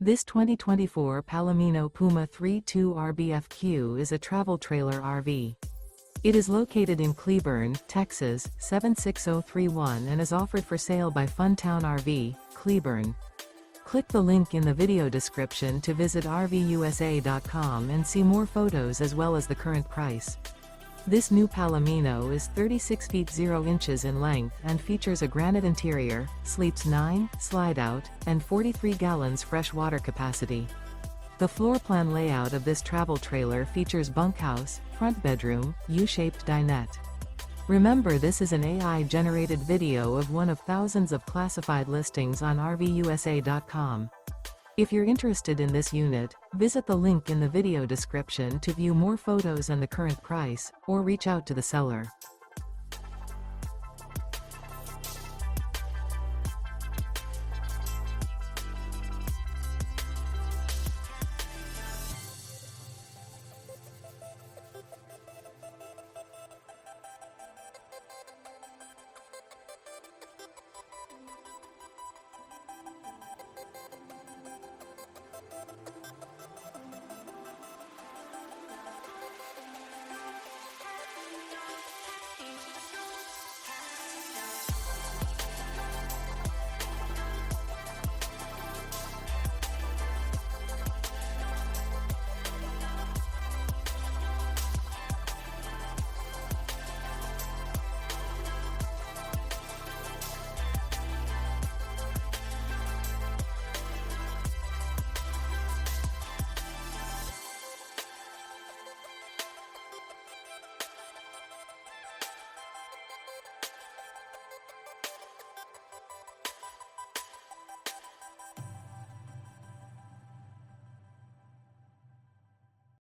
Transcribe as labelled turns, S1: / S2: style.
S1: This 2024 Palomino Puma 3.2 RBFQ is a travel trailer RV. It is located in Cleburne, Texas, 76031 and is offered for sale by Funtown RV, Cleburne. Click the link in the video description to visit RVUSA.com and see more photos as well as the current price. This new Palomino is 36 feet 0 inches in length and features a granite interior, sleeps 9, slide-out, and 43 gallons fresh water capacity. The floor plan layout of this travel trailer features bunkhouse, front bedroom, U-shaped dinette. Remember, this is an AI-generated video of one of thousands of classified listings on RVUSA.com. If you're interested in this unit, visit the link in the video description to view more photos and the current price, or reach out to the seller.